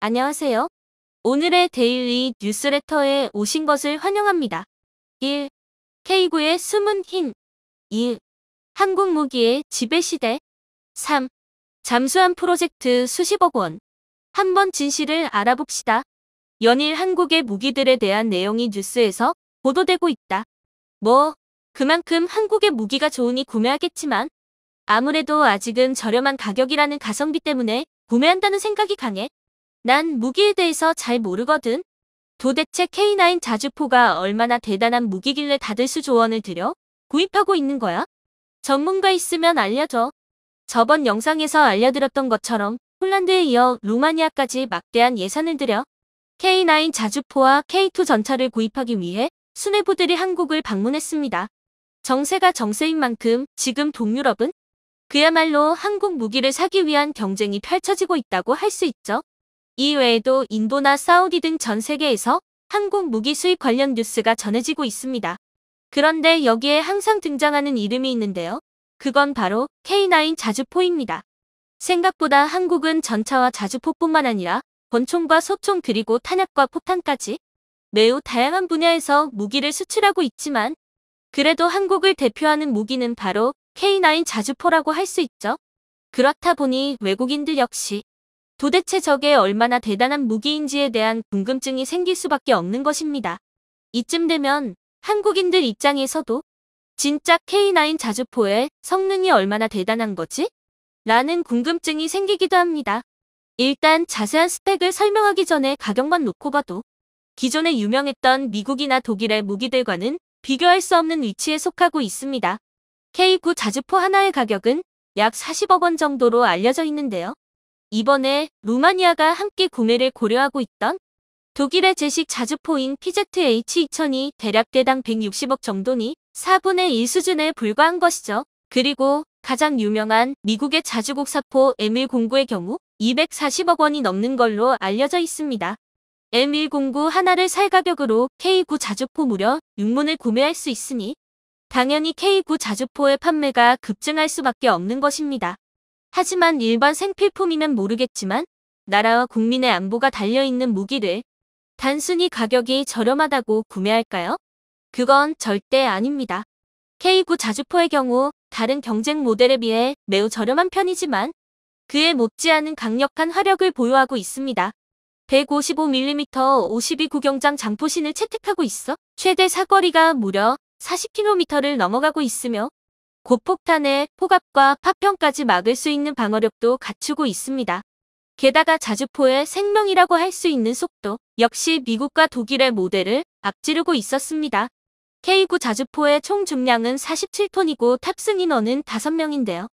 안녕하세요. 오늘의 데일리 뉴스레터에 오신 것을 환영합니다. 1. K9의 숨은 힘. 2. 한국 무기의 지배시대. 3. 잠수함 프로젝트 수십억 원. 한번 진실을 알아봅시다. 연일 한국의 무기들에 대한 내용이 뉴스에서 보도되고 있다. 그만큼 한국의 무기가 좋으니 구매하겠지만 아무래도 아직은 저렴한 가격이라는 가성비 때문에 구매한다는 생각이 강해. 난 무기에 대해서 잘 모르거든. 도대체 K9 자주포가 얼마나 대단한 무기길래 다들 수조원을 들여 구입하고 있는 거야? 전문가 있으면 알려줘. 저번 영상에서 알려드렸던 것처럼 폴란드에 이어 루마니아까지 막대한 예산을 들여 K9 자주포와 K2 전차를 구입하기 위해 수뇌부들이 한국을 방문했습니다. 정세가 정세인 만큼 지금 동유럽은 그야말로 한국 무기를 사기 위한 경쟁이 펼쳐지고 있다고 할 수 있죠. 이외에도 인도나 사우디 등 전 세계에서 한국 무기 수입 관련 뉴스가 전해지고 있습니다. 그런데 여기에 항상 등장하는 이름이 있는데요. 그건 바로 K9 자주포입니다. 생각보다 한국은 전차와 자주포뿐만 아니라 권총과 소총 그리고 탄약과 포탄까지 매우 다양한 분야에서 무기를 수출하고 있지만 그래도 한국을 대표하는 무기는 바로 K9 자주포라고 할 수 있죠. 그렇다 보니 외국인들 역시 도대체 저게 얼마나 대단한 무기인지에 대한 궁금증이 생길 수밖에 없는 것입니다. 이쯤 되면 한국인들 입장에서도 진짜 K9 자주포의 성능이 얼마나 대단한 거지? 라는 궁금증이 생기기도 합니다. 일단 자세한 스펙을 설명하기 전에 가격만 놓고 봐도 기존에 유명했던 미국이나 독일의 무기들과는 비교할 수 없는 위치에 속하고 있습니다. K9 자주포 하나의 가격은 약 40억 원 정도로 알려져 있는데요. 이번에 루마니아가 함께 구매를 고려하고 있던 독일의 제식 자주포인 PZH-2000이 대략 대당 160억 정도니 4분의 1 수준에 불과한 것이죠. 그리고 가장 유명한 미국의 자주곡사포 M109의 경우 240억 원이 넘는 걸로 알려져 있습니다. M109 하나를 살 가격으로 K9 자주포 무려 6문을 구매할 수 있으니 당연히 K9 자주포의 판매가 급증할 수밖에 없는 것입니다. 하지만 일반 생필품이면 모르겠지만 나라와 국민의 안보가 달려있는 무기를 단순히 가격이 저렴하다고 구매할까요? 그건 절대 아닙니다. K9 자주포의 경우 다른 경쟁 모델에 비해 매우 저렴한 편이지만 그에 못지않은 강력한 화력을 보유하고 있습니다. 155mm 52 구경장 장포신을 채택하고 있어 최대 사거리가 무려 40km를 넘어가고 있으며 고폭탄의 포갑과 파편까지 막을 수 있는 방어력도 갖추고 있습니다. 게다가 자주포의 생명이라고 할 수 있는 속도 역시 미국과 독일의 모델을 앞지르고 있었습니다. K9 자주포의 총 중량은 47톤이고 탑승 인원은 5명인데요.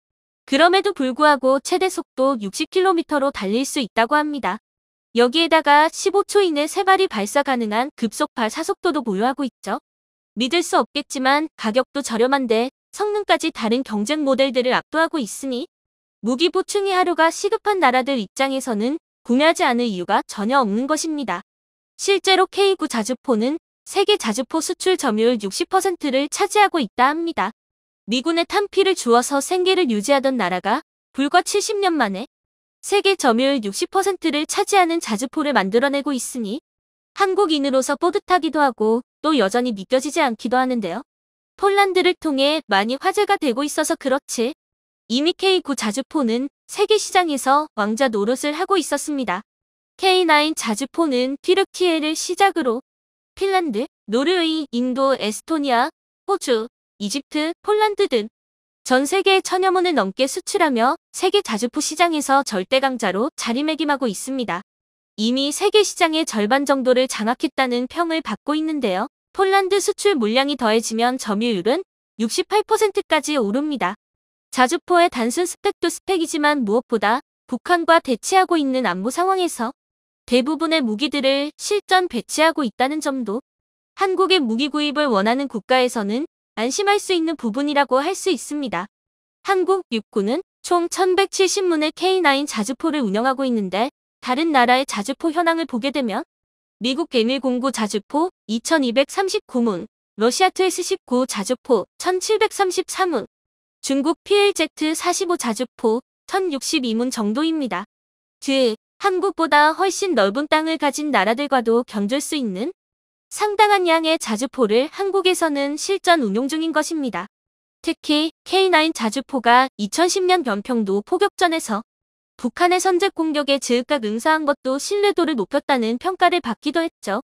그럼에도 불구하고 최대 속도 60km로 달릴 수 있다고 합니다. 여기에다가 15초 이내 3발이 발사 가능한 급속발 사속도도 보유하고 있죠. 믿을 수 없겠지만 가격도 저렴한데 성능까지 다른 경쟁 모델들을 압도하고 있으니 무기 보충이 하루가 시급한 나라들 입장에서는 구매하지 않을 이유가 전혀 없는 것입니다. 실제로 K9 자주포는 세계 자주포 수출 점유율 60%를 차지하고 있다 합니다. 미군의 탄피를 주어서 생계를 유지하던 나라가 불과 70년 만에 세계 점유율 60%를 차지하는 자주포를 만들어내고 있으니 한국인으로서 뿌듯하기도 하고 또 여전히 믿겨지지 않기도 하는데요. 폴란드를 통해 많이 화제가 되고 있어서 그렇지 이미 K9 자주포는 세계 시장에서 왕자 노릇을 하고 있었습니다. K9 자주포는 튀르키예를 시작으로 핀란드, 노르웨이, 인도, 에스토니아, 호주, 이집트, 폴란드 등 전 세계에 1000여 문을 넘게 수출하며 세계 자주포 시장에서 절대 강자로 자리매김하고 있습니다. 이미 세계 시장의 절반 정도를 장악했다는 평을 받고 있는데요. 폴란드 수출 물량이 더해지면 점유율은 68%까지 오릅니다. 자주포의 단순 스펙도 스펙이지만 무엇보다 북한과 대치하고 있는 안보 상황에서 대부분의 무기들을 실전 배치하고 있다는 점도 한국의 무기 구입을 원하는 국가에서는 안심할 수 있는 부분이라고 할 수 있습니다. 한국 육군은 총 1170문의 K9 자주포를 운영하고 있는데 다른 나라의 자주포 현황을 보게 되면 미국 M109 자주포 2239문, 러시아 TS-19 자주포 1733문, 중국 PLZ-45 자주포 1062문 정도입니다. 즉 한국보다 훨씬 넓은 땅을 가진 나라들과도 견줄 수 있는 상당한 양의 자주포를 한국에서는 실전 운용 중인 것입니다. 특히 K9 자주포가 2010년 변평도 포격전에서 북한의 선제 공격에 즉각 응사한 것도 신뢰도를 높였다는 평가를 받기도 했죠.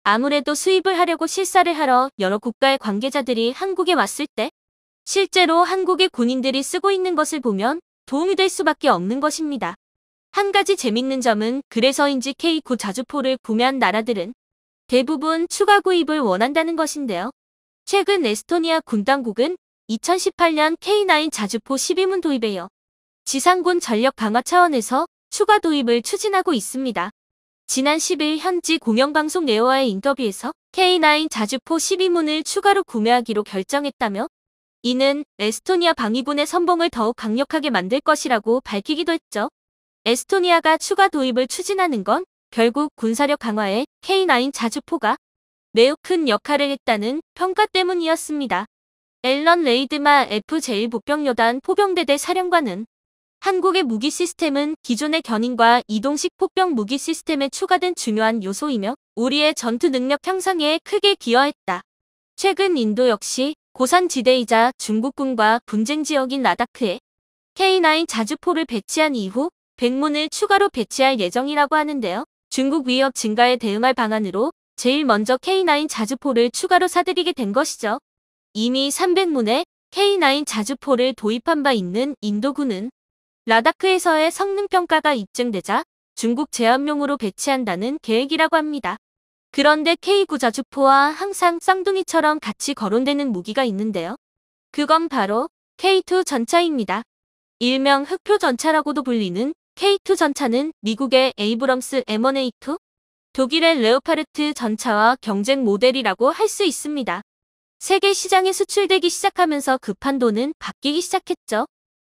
아무래도 수입을 하려고 실사를 하러 여러 국가의 관계자들이 한국에 왔을 때 실제로 한국의 군인들이 쓰고 있는 것을 보면 도움이 될 수밖에 없는 것입니다. 한 가지 재밌는 점은 그래서인지 K9 자주포를 구매한 나라들은 대부분 추가 구입을 원한다는 것인데요. 최근 에스토니아 군 당국은 2018년 K9 자주포 12문 도입에요. 지상군 전력 강화 차원에서 추가 도입을 추진하고 있습니다. 지난 10일 현지 공영방송 네오와의 인터뷰에서 K9 자주포 12문을 추가로 구매하기로 결정했다며 이는 에스토니아 방위군의 선봉을 더욱 강력하게 만들 것이라고 밝히기도 했죠. 에스토니아가 추가 도입을 추진하는 건 결국 군사력 강화에 K9 자주포가 매우 큰 역할을 했다는 평가 때문이었습니다. 앨런 레이드마 F-제1보병여단 포병대대 사령관은 한국의 무기 시스템은 기존의 견인과 이동식 폭병 무기 시스템에 추가된 중요한 요소이며 우리의 전투 능력 향상에 크게 기여했다. 최근 인도 역시 고산지대이자 중국군과 분쟁 지역인 라다크에 K9 자주포를 배치한 이후 100문을 추가로 배치할 예정이라고 하는데요. 중국 위협 증가에 대응할 방안으로 제일 먼저 K9 자주포를 추가로 사들이게 된 것이죠. 이미 300문의 K9 자주포를 도입한 바 있는 인도군은 라다크에서의 성능평가가 입증되자 중국 제압용으로 배치한다는 계획이라고 합니다. 그런데 K9 자주포와 항상 쌍둥이처럼 같이 거론되는 무기가 있는데요. 그건 바로 K2 전차입니다. 일명 흑표 전차라고도 불리는 K2 전차는 미국의 에이브럼스 M1A2, 독일의 레오파르트 전차와 경쟁 모델이라고 할 수 있습니다. 세계 시장에 수출되기 시작하면서 그 판도는 바뀌기 시작했죠.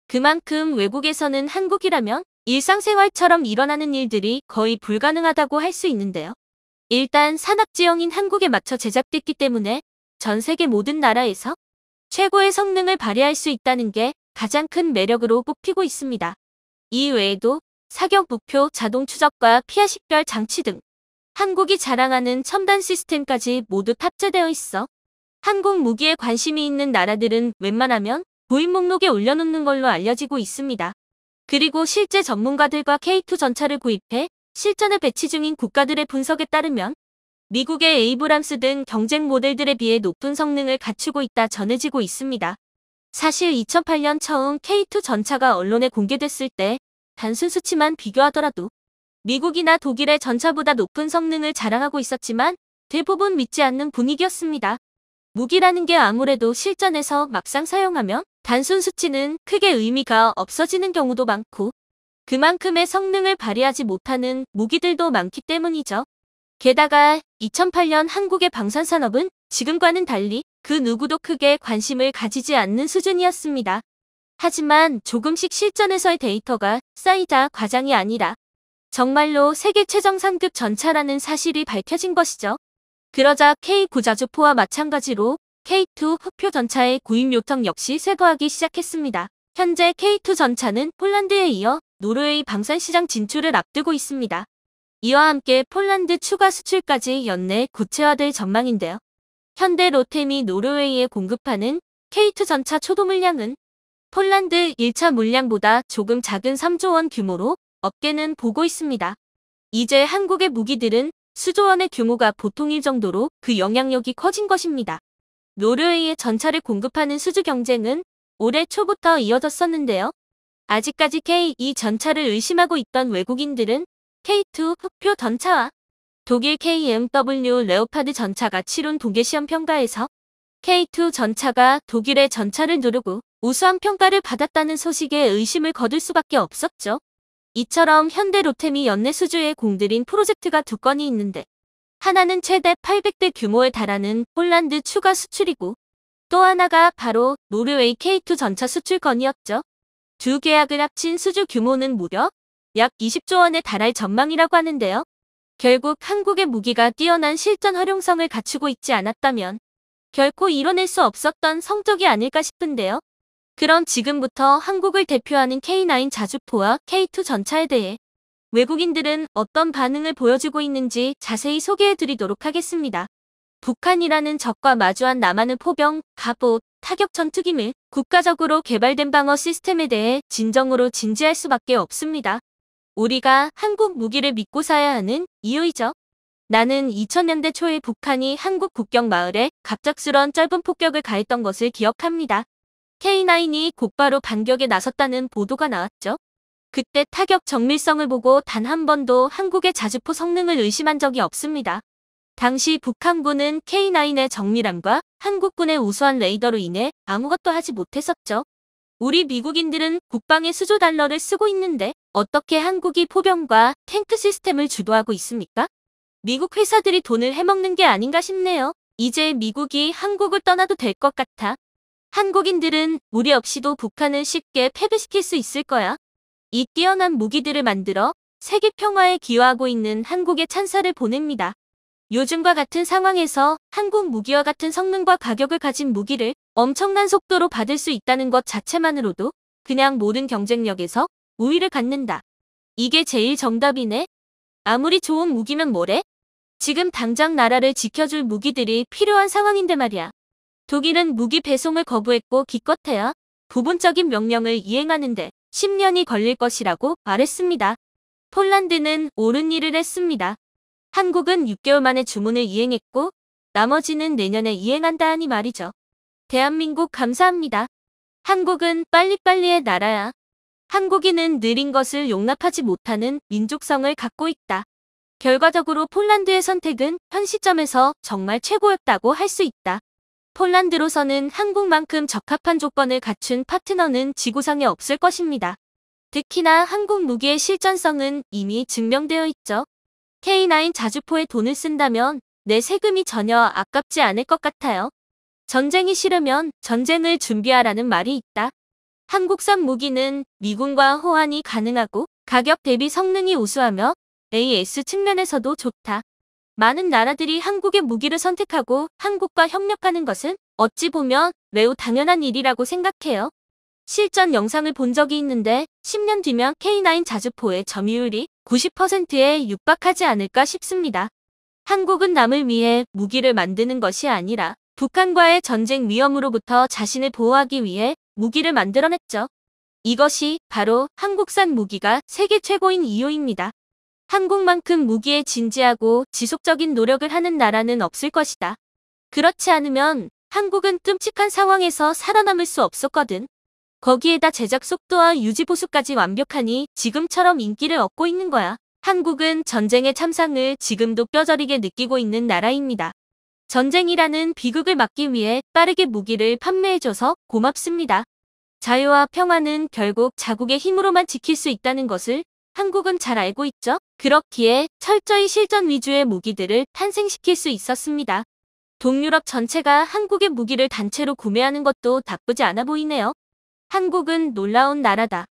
그만큼 외국에서는 한국이라면 일상생활처럼 일어나는 일들이 거의 불가능하다고 할 수 있는데요. 일단 산악지형인 한국에 맞춰 제작됐기 때문에 전 세계 모든 나라에서 최고의 성능을 발휘할 수 있다는 게 가장 큰 매력으로 꼽히고 있습니다. 이 외에도 사격 목표 자동 추적과 피하 식별 장치 등 한국이 자랑하는 첨단 시스템까지 모두 탑재되어 있어 한국 무기에 관심이 있는 나라들은 웬만하면 도입 목록에 올려놓는 걸로 알려지고 있습니다. 그리고 실제 전문가들과 K2 전차를 구입해 실전에 배치 중인 국가들의 분석에 따르면 미국의 에이브람스 등 경쟁 모델들에 비해 높은 성능을 갖추고 있다 전해지고 있습니다. 사실 2008년 처음 K2 전차가 언론에 공개됐을 때 단순 수치만 비교하더라도 미국이나 독일의 전차보다 높은 성능을 자랑하고 있었지만 대부분 믿지 않는 분위기였습니다. 무기라는 게 아무래도 실전에서 막상 사용하면 단순 수치는 크게 의미가 없어지는 경우도 많고 그만큼의 성능을 발휘하지 못하는 무기들도 많기 때문이죠. 게다가 2008년 한국의 방산산업은 지금과는 달리 그 누구도 크게 관심을 가지지 않는 수준이었습니다. 하지만 조금씩 실전에서의 데이터가 쌓이자 과장이 아니라 정말로 세계 최정상급 전차라는 사실이 밝혀진 것이죠. 그러자 K9 자주포와 마찬가지로 K2 흑표 전차의 구입 요청 역시 쇄도하기 시작했습니다. 현재 K2 전차는 폴란드에 이어 노르웨이 방산시장 진출을 앞두고 있습니다. 이와 함께 폴란드 추가 수출까지 연내 구체화될 전망인데요. 현대 로템이 노르웨이에 공급하는 K2 전차 초도 물량은 폴란드 1차 물량보다 조금 작은 3조 원 규모로 업계는 보고 있습니다. 이제 한국의 무기들은 수조 원의 규모가 보통일 정도로 그 영향력이 커진 것입니다. 노르웨이의 전차를 공급하는 수주 경쟁은 올해 초부터 이어졌었는데요. 아직까지 K2 전차를 의심하고 있던 외국인들은 K2 흑표 전차와 독일 KMW 레오파드 전차가 치룬 동계시험 평가에서 K2 전차가 독일의 전차를 누르고 우수한 평가를 받았다는 소식에 의심을 거둘 수밖에 없었죠. 이처럼 현대 로템이 연내 수주에 공들인 프로젝트가 두 건이 있는데 하나는 최대 800대 규모에 달하는 폴란드 추가 수출이고 또 하나가 바로 노르웨이 K2 전차 수출 건이었죠. 두 계약을 합친 수주 규모는 무려 약 20조 원에 달할 전망이라고 하는데요. 결국 한국의 무기가 뛰어난 실전 활용성을 갖추고 있지 않았다면 결코 이뤄낼 수 없었던 성적이 아닐까 싶은데요. 그럼 지금부터 한국을 대표하는 K9 자주포와 K2 전차에 대해 외국인들은 어떤 반응을 보여주고 있는지 자세히 소개해드리도록 하겠습니다. 북한이라는 적과 마주한 남한의 포병, 갑옷, 타격 전투기물, 국가적으로 개발된 방어 시스템에 대해 진정으로 진지할 수밖에 없습니다. 우리가 한국 무기를 믿고 사야 하는 이유이죠. 나는 2000년대 초에 북한이 한국 국경 마을에 갑작스런 짧은 폭격을 가했던 것을 기억합니다. K9이 곧바로 반격에 나섰다는 보도가 나왔죠. 그때 타격 정밀성을 보고 단 한 번도 한국의 자주포 성능을 의심한 적이 없습니다. 당시 북한군은 K9의 정밀함과 한국군의 우수한 레이더로 인해 아무것도 하지 못했었죠. 우리 미국인들은 국방에 수조 달러를 쓰고 있는데 어떻게 한국이 포병과 탱크 시스템을 주도하고 있습니까? 미국 회사들이 돈을 해먹는 게 아닌가 싶네요. 이제 미국이 한국을 떠나도 될 것 같아. 한국인들은 우리 없이도 북한을 쉽게 패배시킬 수 있을 거야. 이 뛰어난 무기들을 만들어 세계 평화에 기여하고 있는 한국에 찬사를 보냅니다. 요즘과 같은 상황에서 한국 무기와 같은 성능과 가격을 가진 무기를 엄청난 속도로 받을 수 있다는 것 자체만으로도 그냥 모든 경쟁력에서 우위를 갖는다. 이게 제일 정답이네. 아무리 좋은 무기면 뭐래? 지금 당장 나라를 지켜줄 무기들이 필요한 상황인데 말이야. 독일은 무기 배송을 거부했고 기껏해야 부분적인 명령을 이행하는데 10년이 걸릴 것이라고 말했습니다. 폴란드는 옳은 일을 했습니다. 한국은 6개월 만에 주문을 이행했고 나머지는 내년에 이행한다 하니 말이죠. 대한민국 감사합니다. 한국은 빨리빨리의 나라야. 한국인은 느린 것을 용납하지 못하는 민족성을 갖고 있다. 결과적으로 폴란드의 선택은 현 시점에서 정말 최고였다고 할 수 있다. 폴란드로서는 한국만큼 적합한 조건을 갖춘 파트너는 지구상에 없을 것입니다. 특히나 한국 무기의 실전성은 이미 증명되어 있죠. K9 자주포에 돈을 쓴다면 내 세금이 전혀 아깝지 않을 것 같아요. 전쟁이 싫으면 전쟁을 준비하라는 말이 있다. 한국산 무기는 미군과 호환이 가능하고 가격 대비 성능이 우수하며 AS 측면에서도 좋다. 많은 나라들이 한국의 무기를 선택하고 한국과 협력하는 것은 어찌 보면 매우 당연한 일이라고 생각해요. 실전 영상을 본 적이 있는데 10년 뒤면 K9 자주포의 점유율이 90%에 육박하지 않을까 싶습니다. 한국은 남을 위해 무기를 만드는 것이 아니라 북한과의 전쟁 위험으로부터 자신을 보호하기 위해 무기를 만들어냈죠. 이것이 바로 한국산 무기가 세계 최고인 이유입니다. 한국만큼 무기에 진지하고 지속적인 노력을 하는 나라는 없을 것이다. 그렇지 않으면 한국은 끔찍한 상황에서 살아남을 수 없었거든. 거기에다 제작 속도와 유지 보수까지 완벽하니 지금처럼 인기를 얻고 있는 거야. 한국은 전쟁의 참상을 지금도 뼈저리게 느끼고 있는 나라입니다. 전쟁이라는 비극을 막기 위해 빠르게 무기를 판매해줘서 고맙습니다. 자유와 평화는 결국 자국의 힘으로만 지킬 수 있다는 것을 한국은 잘 알고 있죠? 그렇기에 철저히 실전 위주의 무기들을 탄생시킬 수 있었습니다. 동유럽 전체가 한국의 무기를 단체로 구매하는 것도 나쁘지 않아 보이네요. 한국은 놀라운 나라다.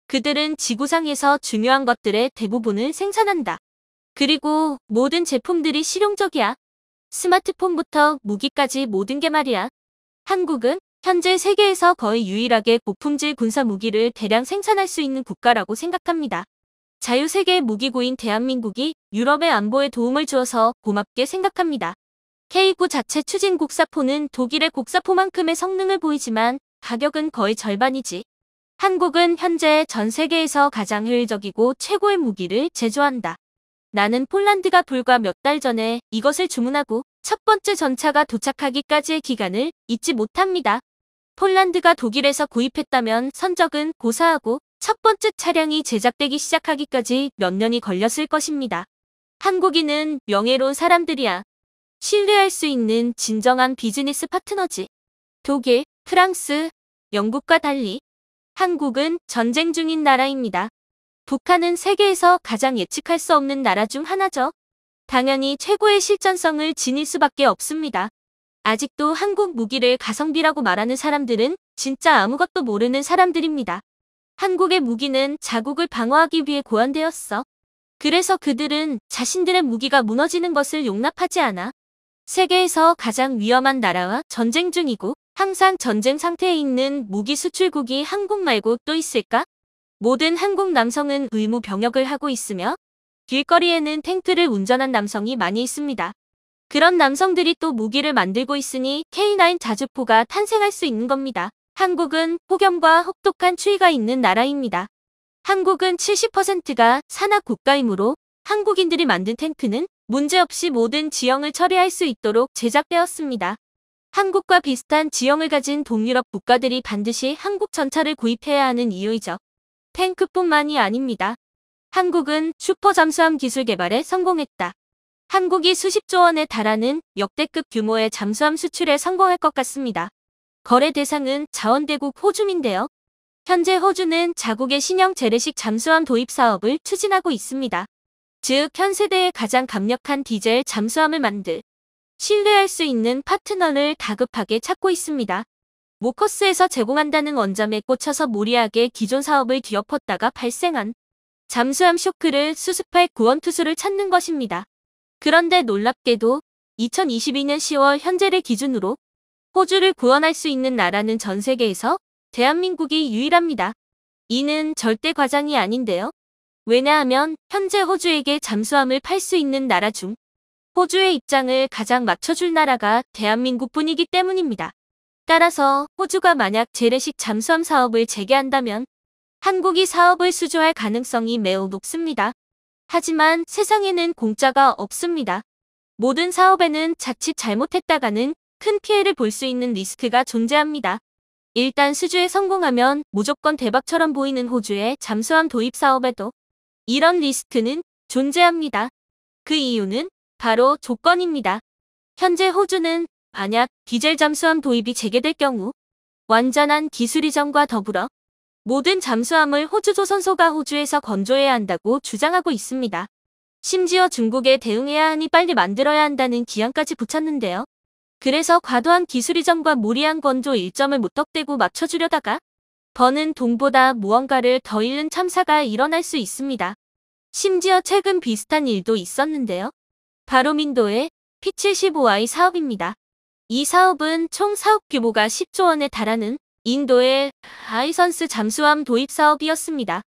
그들은 지구상에서 중요한 것들의 대부분을 생산한다. 그리고 모든 제품들이 실용적이야. 스마트폰부터 무기까지 모든 게 말이야. 한국은 현재 세계에서 거의 유일하게 고품질 군사 무기를 대량 생산할 수 있는 국가라고 생각합니다. 자유세계 무기고인 대한민국이 유럽의 안보에 도움을 주어서 고맙게 생각합니다. K9 자체 추진 곡사포는 독일의 곡사포만큼의 성능을 보이지만 가격은 거의 절반이지. 한국은 현재 전 세계에서 가장 효율적이고 최고의 무기를 제조한다. 나는 폴란드가 불과 몇 달 전에 이것을 주문하고 첫 번째 전차가 도착하기까지의 기간을 잊지 못합니다. 폴란드가 독일에서 구입했다면 선적은 고사하고 첫 번째 차량이 제작되기 시작하기까지 몇 년이 걸렸을 것입니다. 한국인은 명예로운 사람들이야. 신뢰할 수 있는 진정한 비즈니스 파트너지. 독일, 프랑스, 영국과 달리 한국은 전쟁 중인 나라입니다. 북한은 세계에서 가장 예측할 수 없는 나라 중 하나죠. 당연히 최고의 실전성을 지닐 수밖에 없습니다. 아직도 한국 무기를 가성비라고 말하는 사람들은 진짜 아무것도 모르는 사람들입니다. 한국의 무기는 자국을 방어하기 위해 고안되었어. 그래서 그들은 자신들의 무기가 무너지는 것을 용납하지 않아. 세계에서 가장 위험한 나라와 전쟁 중이고 항상 전쟁 상태에 있는 무기 수출국이 한국 말고 또 있을까? 모든 한국 남성은 의무 병역을 하고 있으며 길거리에는 탱크를 운전한 남성이 많이 있습니다. 그런 남성들이 또 무기를 만들고 있으니 K9 자주포가 탄생할 수 있는 겁니다. 한국은 폭염과 혹독한 추위가 있는 나라입니다. 한국은 70%가 산악 국가이므로 한국인들이 만든 탱크는 문제없이 모든 지형을 처리할 수 있도록 제작되었습니다. 한국과 비슷한 지형을 가진 동유럽 국가들이 반드시 한국 전차를 구입해야 하는 이유이죠. 탱크뿐만이 아닙니다. 한국은 슈퍼 잠수함 기술 개발에 성공했다. 한국이 수십조 원에 달하는 역대급 규모의 잠수함 수출에 성공할 것 같습니다. 거래 대상은 자원대국 호주인데요. 현재 호주는 자국의 신형 재래식 잠수함 도입 사업을 추진하고 있습니다. 즉, 현 세대의 가장 강력한 디젤 잠수함을 만들 신뢰할 수 있는 파트너를 다급하게 찾고 있습니다. 모커스에서 제공한다는 원점에 꽂혀서 무리하게 기존 사업을 뒤엎었다가 발생한 잠수함 쇼크를 수습할 구원투수를 찾는 것입니다. 그런데 놀랍게도 2022년 10월 현재를 기준으로 호주를 구원할 수 있는 나라는 전 세계에서 대한민국이 유일합니다. 이는 절대 과장이 아닌데요. 왜냐하면 현재 호주에게 잠수함을 팔 수 있는 나라 중 호주의 입장을 가장 맞춰줄 나라가 대한민국뿐이기 때문입니다. 따라서 호주가 만약 재래식 잠수함 사업을 재개한다면 한국이 사업을 수주할 가능성이 매우 높습니다. 하지만 세상에는 공짜가 없습니다. 모든 사업에는 자칫 잘못했다가는 큰 피해를 볼 수 있는 리스크가 존재합니다. 일단 수주에 성공하면 무조건 대박처럼 보이는 호주의 잠수함 도입 사업에도 이런 리스크는 존재합니다. 그 이유는 바로 조건입니다. 현재 호주는 만약 디젤 잠수함 도입이 재개될 경우 완전한 기술 이전과 더불어 모든 잠수함을 호주 조선소가 호주에서 건조해야 한다고 주장하고 있습니다. 심지어 중국에 대응해야 하니 빨리 만들어야 한다는 기한까지 붙였는데요. 그래서 과도한 기술 이전과 무리한 건조 일정을 무턱대고 맞춰주려다가 버는 돈보다 무언가를 더 잃는 참사가 일어날 수 있습니다. 심지어 최근 비슷한 일도 있었는데요. 바로 민도의 P75I 사업입니다. 이 사업은 총 사업 규모가 10조 원에 달하는 인도의 하이선스 잠수함 도입 사업이었습니다.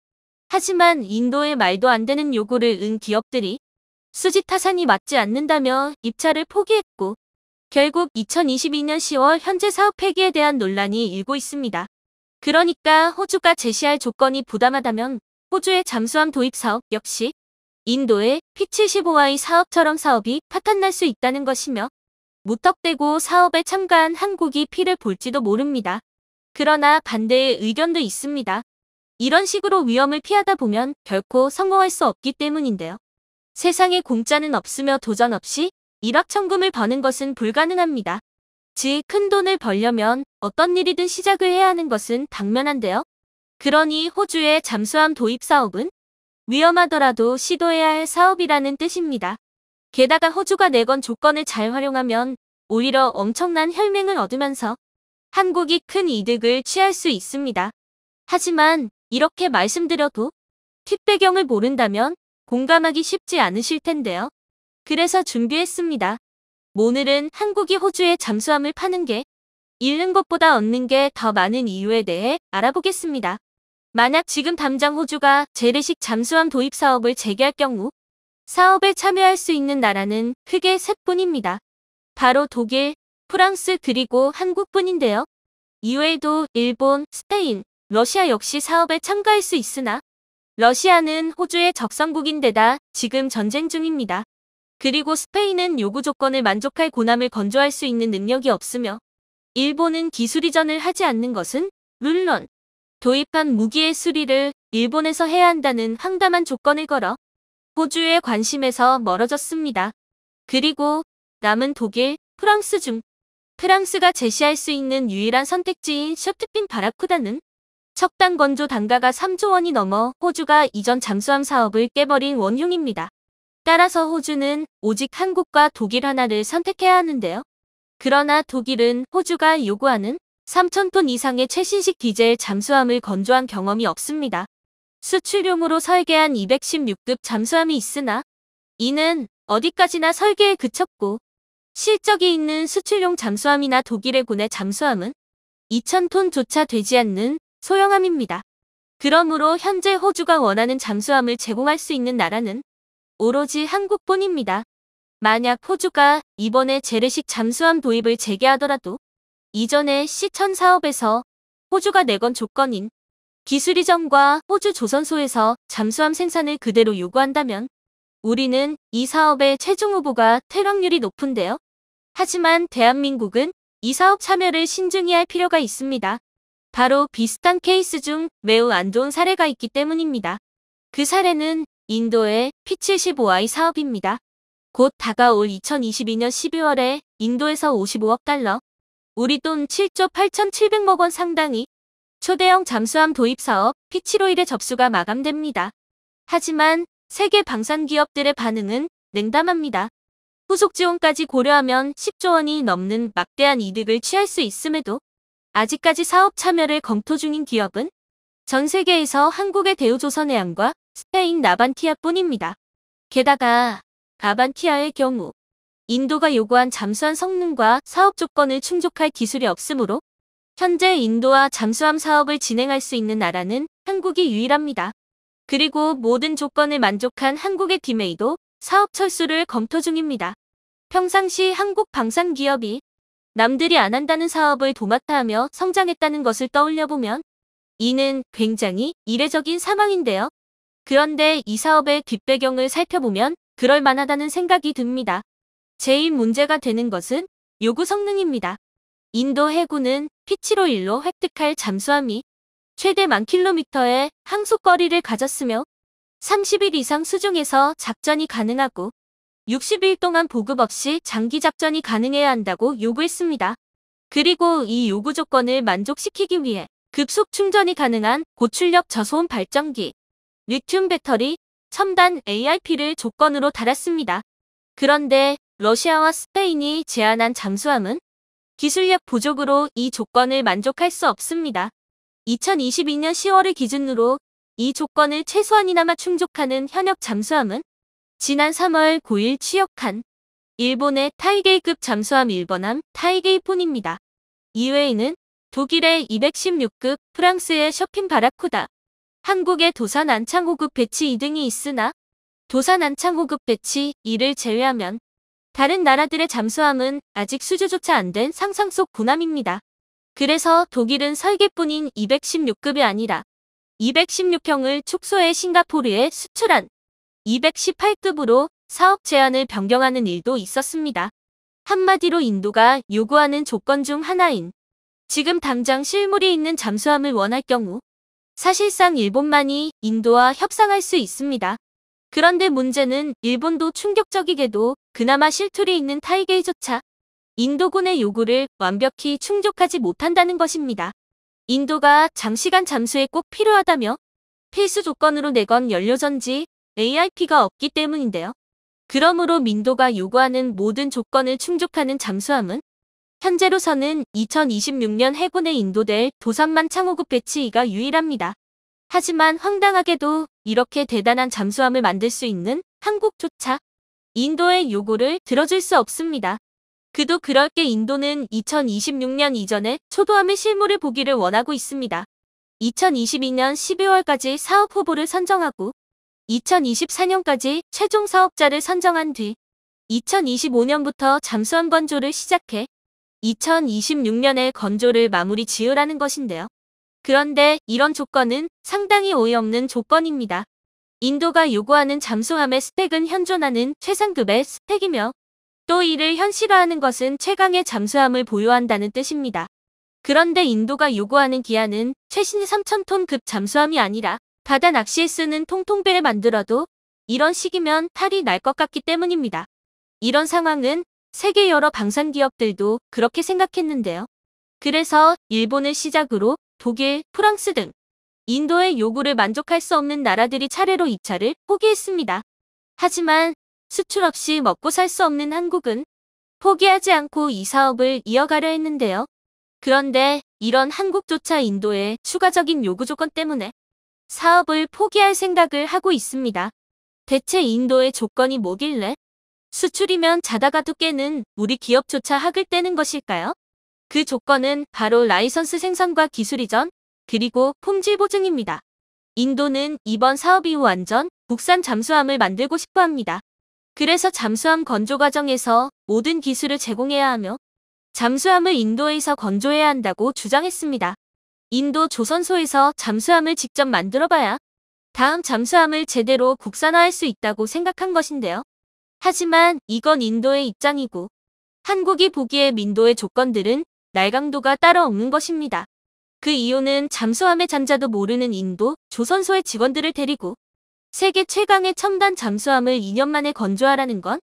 하지만 인도의 말도 안 되는 요구를 은 기업들이 수지 타산이 맞지 않는다며 입찰을 포기했고 결국 2022년 10월 현재 사업 폐기에 대한 논란이 일고 있습니다. 그러니까 호주가 제시할 조건이 부담하다면 호주의 잠수함 도입 사업 역시 인도의 P75I 사업처럼 사업이 파탄날 수 있다는 것이며 무턱대고 사업에 참가한 한국이 피를 볼지도 모릅니다. 그러나 반대의 의견도 있습니다. 이런 식으로 위험을 피하다 보면 결코 성공할 수 없기 때문인데요. 세상에 공짜는 없으며 도전 없이 일확천금을 버는 것은 불가능합니다. 즉, 큰 돈을 벌려면 어떤 일이든 시작을 해야 하는 것은 당면한데요. 그러니 호주의 잠수함 도입 사업은 위험하더라도 시도해야 할 사업이라는 뜻입니다. 게다가 호주가 내건 조건을 잘 활용하면 오히려 엄청난 혈맹을 얻으면서 한국이 큰 이득을 취할 수 있습니다. 하지만 이렇게 말씀드려도 뒷배경을 모른다면 공감하기 쉽지 않으실 텐데요. 그래서 준비했습니다. 오늘은 한국이 호주에 잠수함을 파는 게 잃는 것보다 얻는 게 더 많은 이유에 대해 알아보겠습니다. 만약 지금 당장 호주가 재래식 잠수함 도입 사업을 재개할 경우 사업에 참여할 수 있는 나라는 크게 셋뿐입니다. 바로 독일, 프랑스 그리고 한국뿐인데요. 이외에도 일본, 스페인, 러시아 역시 사업에 참가할 수 있으나 러시아는 호주의 적성국인데다 지금 전쟁 중입니다. 그리고 스페인은 요구 조건을 만족할 군함을 건조할 수 있는 능력이 없으며 일본은 기술 이전을 하지 않는 것은 물론 도입한 무기의 수리를 일본에서 해야 한다는 황당한 조건을 걸어 호주의 관심에서 멀어졌습니다. 그리고 남은 독일, 프랑스 중 프랑스가 제시할 수 있는 유일한 선택지인 셔트핀 바라쿠다는 척당 건조 단가가 3조 원이 넘어 호주가 이전 잠수함 사업을 깨버린 원흉입니다. 따라서 호주는 오직 한국과 독일 하나를 선택해야 하는데요. 그러나 독일은 호주가 요구하는 3,000톤 이상의 최신식 디젤 잠수함을 건조한 경험이 없습니다. 수출용으로 설계한 216급 잠수함이 있으나 이는 어디까지나 설계에 그쳤고 실적이 있는 수출용 잠수함이나 독일의 군의 잠수함은 2,000톤조차 되지 않는 소형함입니다. 그러므로 현재 호주가 원하는 잠수함을 제공할 수 있는 나라는 오로지 한국뿐입니다. 만약 호주가 이번에 재래식 잠수함 도입을 재개하더라도 이전의 C-1000 사업에서 호주가 내건 조건인 기술 이전과 호주 조선소에서 잠수함 생산을 그대로 요구한다면 우리는 이 사업의 최종 후보가 퇴락률이 높은데요. 하지만 대한민국은 이 사업 참여를 신중히 할 필요가 있습니다. 바로 비슷한 케이스 중 매우 안 좋은 사례가 있기 때문입니다. 그 사례는 인도의 P-75I 사업입니다. 곧 다가올 2022년 12월에 인도에서 55억 달러, 우리 돈 7조 8,700억 원 상당의 초대형 잠수함 도입 사업 P-751의 접수가 마감됩니다. 하지만 세계 방산 기업들의 반응은 냉담합니다. 후속 지원까지 고려하면 10조 원이 넘는 막대한 이득을 취할 수 있음에도 아직까지 사업 참여를 검토 중인 기업은 전 세계에서 한국의 대우조선해양과 스페인 나반티아뿐입니다. 게다가 나반티아의 경우 인도가 요구한 잠수함 성능과 사업 조건을 충족할 기술이 없으므로 현재 인도와 잠수함 사업을 진행할 수 있는 나라는 한국이 유일합니다. 그리고 모든 조건을 만족한 한국의 디메이도 사업 철수를 검토 중입니다. 평상시 한국 방산기업이 남들이 안 한다는 사업을 도맡아 하며 성장했다는 것을 떠올려보면 이는 굉장히 이례적인 상황인데요. 그런데 이 사업의 뒷배경을 살펴보면 그럴 만하다는 생각이 듭니다. 제일 문제가 되는 것은 요구 성능입니다. 인도 해군은 P-751로 획득할 잠수함이 최대 10,000km의 항속거리를 가졌으며 30일 이상 수중에서 작전이 가능하고 60일 동안 보급 없이 장기 작전이 가능해야 한다고 요구했습니다. 그리고 이 요구 조건을 만족시키기 위해 급속 충전이 가능한 고출력 저소음 발전기, 리튬 배터리, 첨단 AIP를 조건으로 달았습니다. 그런데 러시아와 스페인이 제안한 잠수함은 기술력 부족으로 이 조건을 만족할 수 없습니다. 2022년 10월을 기준으로 이 조건을 최소한이나마 충족하는 현역 잠수함은 지난 3월 9일 취역한 일본의 타이게이급 잠수함 1번함 타이게이뿐입니다. 이외에는 독일의 216급, 프랑스의 쇼핀 바라쿠다, 한국의 도산 안창호급 배치 2등이 있으나 도산 안창호급 배치 2를 제외하면 다른 나라들의 잠수함은 아직 수주조차 안 된 상상 속 군함입니다. 그래서 독일은 설계뿐인 216급이 아니라 216형을 축소해 싱가포르에 수출한 218급으로 사업 제한을 변경하는 일도 있었습니다. 한마디로 인도가 요구하는 조건 중 하나인 지금 당장 실물이 있는 잠수함을 원할 경우 사실상 일본만이 인도와 협상할 수 있습니다. 그런데 문제는 일본도 충격적이게도 그나마 실툴이 있는 타이게이조차 인도군의 요구를 완벽히 충족하지 못한다는 것입니다. 인도가 장시간 잠수에 꼭 필요하다며 필수 조건으로 내건 연료전지 AIP가 없기 때문인데요. 그러므로 민도가 요구하는 모든 조건을 충족하는 잠수함은 현재로서는 2026년 해군에 인도될 도산만 창호급 배치 2가 유일합니다. 하지만 황당하게도 이렇게 대단한 잠수함을 만들 수 있는 한국조차 인도의 요구를 들어줄 수 없습니다. 그도 그럴 게 인도는 2026년 이전에 초도함의 실물을 보기를 원하고 있습니다. 2022년 12월까지 사업 후보를 선정하고 2024년까지 최종 사업자를 선정한 뒤 2025년부터 잠수함 건조를 시작해 2026년에 건조를 마무리 지으라는 것인데요. 그런데 이런 조건은 상당히 어이없는 조건입니다. 인도가 요구하는 잠수함의 스펙은 현존하는 최상급의 스펙이며 또 이를 현실화하는 것은 최강의 잠수함을 보유한다는 뜻입니다. 그런데 인도가 요구하는 기한은 최신 3,000톤급 잠수함이 아니라 바다 낚시에 쓰는 통통배를 만들어도 이런 시기면 탈이 날 것 같기 때문입니다. 이런 상황은 세계 여러 방산기업들도 그렇게 생각했는데요. 그래서 일본을 시작으로 독일, 프랑스 등 인도의 요구를 만족할 수 없는 나라들이 차례로 입찰을 포기했습니다. 하지만 수출 없이 먹고 살 수 없는 한국은 포기하지 않고 이 사업을 이어가려 했는데요. 그런데 이런 한국조차 인도의 추가적인 요구 조건 때문에 사업을 포기할 생각을 하고 있습니다. 대체 인도의 조건이 뭐길래 수출이면 자다가도 깨는 우리 기업조차 학을 떼는 것일까요? 그 조건은 바로 라이선스 생산과 기술 이전, 그리고 품질 보증입니다. 인도는 이번 사업 이후 완전 국산 잠수함을 만들고 싶어 합니다. 그래서 잠수함 건조 과정에서 모든 기술을 제공해야 하며 잠수함을 인도에서 건조해야 한다고 주장했습니다. 인도 조선소에서 잠수함을 직접 만들어봐야 다음 잠수함을 제대로 국산화할 수 있다고 생각한 것인데요. 하지만 이건 인도의 입장이고 한국이 보기에 민도의 조건들은 날강도가 따로 없는 것입니다. 그 이유는 잠수함의 잠자도 모르는 인도 조선소의 직원들을 데리고 세계 최강의 첨단 잠수함을 2년 만에 건조하라는 건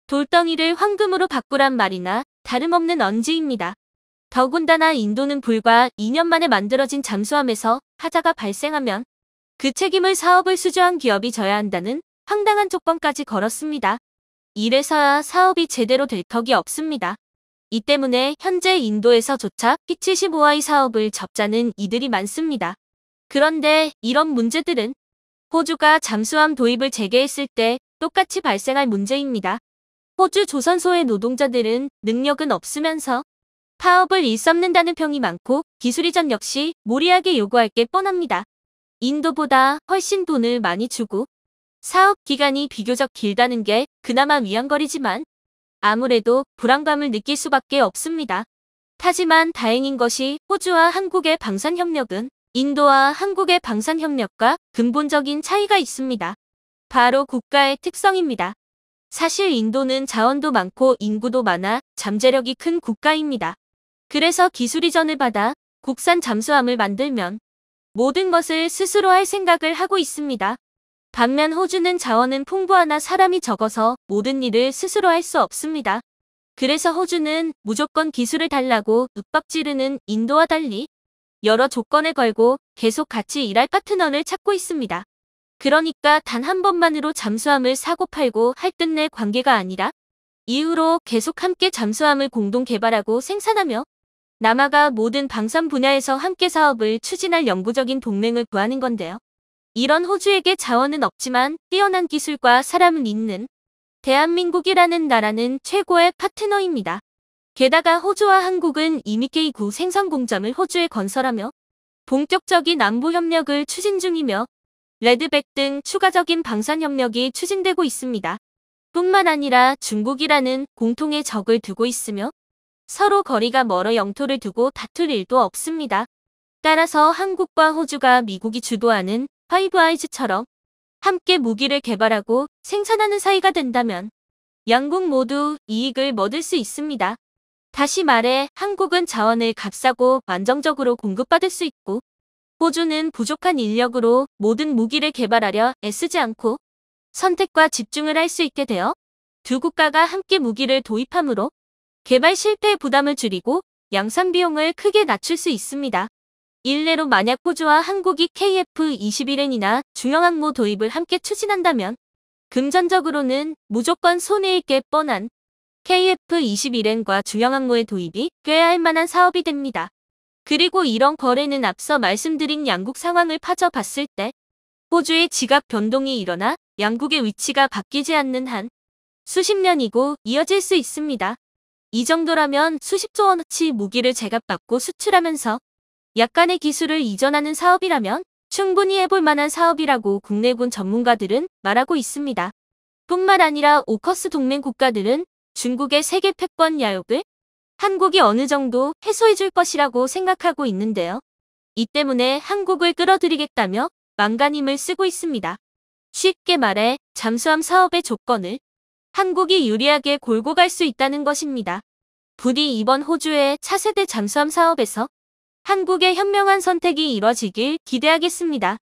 돌덩이를 황금으로 바꾸란 말이나 다름없는 언지입니다. 더군다나 인도는 불과 2년 만에 만들어진 잠수함에서 하자가 발생하면 그 책임을 사업을 수주한 기업이 져야 한다는 황당한 조건까지 걸었습니다. 이래서야 사업이 제대로 될 턱이 없습니다. 이 때문에 현재 인도에서조차 P-75I 사업을 접자는 이들이 많습니다. 그런데 이런 문제들은 호주가 잠수함 도입을 재개했을 때 똑같이 발생할 문제입니다. 호주 조선소의 노동자들은 능력은 없으면서 파업을 일삼는다는 평이 많고 기술 이전 역시 무리하게 요구할 게 뻔합니다. 인도보다 훨씬 돈을 많이 주고 사업 기간이 비교적 길다는 게 그나마 위안거리지만 아무래도 불안감을 느낄 수밖에 없습니다. 하지만 다행인 것이 호주와 한국의 방산협력은 인도와 한국의 방산협력과 근본적인 차이가 있습니다. 바로 국가의 특성입니다. 사실 인도는 자원도 많고 인구도 많아 잠재력이 큰 국가입니다. 그래서 기술 이전을 받아 국산 잠수함을 만들면 모든 것을 스스로 할 생각을 하고 있습니다. 반면 호주는 자원은 풍부하나 사람이 적어서 모든 일을 스스로 할 수 없습니다. 그래서 호주는 무조건 기술을 달라고 윽박지르는 인도와 달리 여러 조건을 걸고 계속 같이 일할 파트너를 찾고 있습니다. 그러니까 단 한 번만으로 잠수함을 사고 팔고 할 끝낼 관계가 아니라 이후로 계속 함께 잠수함을 공동 개발하고 생산하며 남아가 모든 방산 분야에서 함께 사업을 추진할 영구적인 동맹을 구하는 건데요. 이런 호주에게 자원은 없지만 뛰어난 기술과 사람은 있는 대한민국이라는 나라는 최고의 파트너입니다. 게다가 호주와 한국은 이미 K9 생산 공장을 호주에 건설하며 본격적인 안보 협력을 추진 중이며 레드백 등 추가적인 방산 협력이 추진되고 있습니다. 뿐만 아니라 중국이라는 공통의 적을 두고 있으며 서로 거리가 멀어 영토를 두고 다툴 일도 없습니다. 따라서 한국과 호주가 미국이 주도하는 파이브 아이즈처럼 함께 무기를 개발하고 생산하는 사이가 된다면 양국 모두 이익을 얻을 수 있습니다. 다시 말해 한국은 자원을 값싸고 안정적으로 공급받을 수 있고 호주는 부족한 인력으로 모든 무기를 개발하려 애쓰지 않고 선택과 집중을 할 수 있게 되어 두 국가가 함께 무기를 도입함으로 개발 실패의 부담을 줄이고 양산 비용을 크게 낮출 수 있습니다. 일례로 만약 호주와 한국이 KF-21N이나 중형항모 도입을 함께 추진한다면 금전적으로는 무조건 손해일 게 뻔한 KF-21N과 중형항모의 도입이 꽤 할만한 사업이 됩니다. 그리고 이런 거래는 앞서 말씀드린 양국 상황을 파져봤을 때 호주의 지각 변동이 일어나 양국의 위치가 바뀌지 않는 한 수십 년이고 이어질 수 있습니다. 이 정도라면 수십조 원어치 무기를 제값받고 수출하면서 약간의 기술을 이전하는 사업이라면 충분히 해볼 만한 사업이라고 국내군 전문가들은 말하고 있습니다. 뿐만 아니라 오커스 동맹 국가들은 중국의 세계 패권 야욕을 한국이 어느 정도 해소해줄 것이라고 생각하고 있는데요. 이 때문에 한국을 끌어들이겠다며 망간 힘을 쓰고 있습니다. 쉽게 말해 잠수함 사업의 조건을 한국이 유리하게 골고 갈 수 있다는 것입니다. 부디 이번 호주의 차세대 잠수함 사업에서 한국의 현명한 선택이 이뤄지길 기대하겠습니다.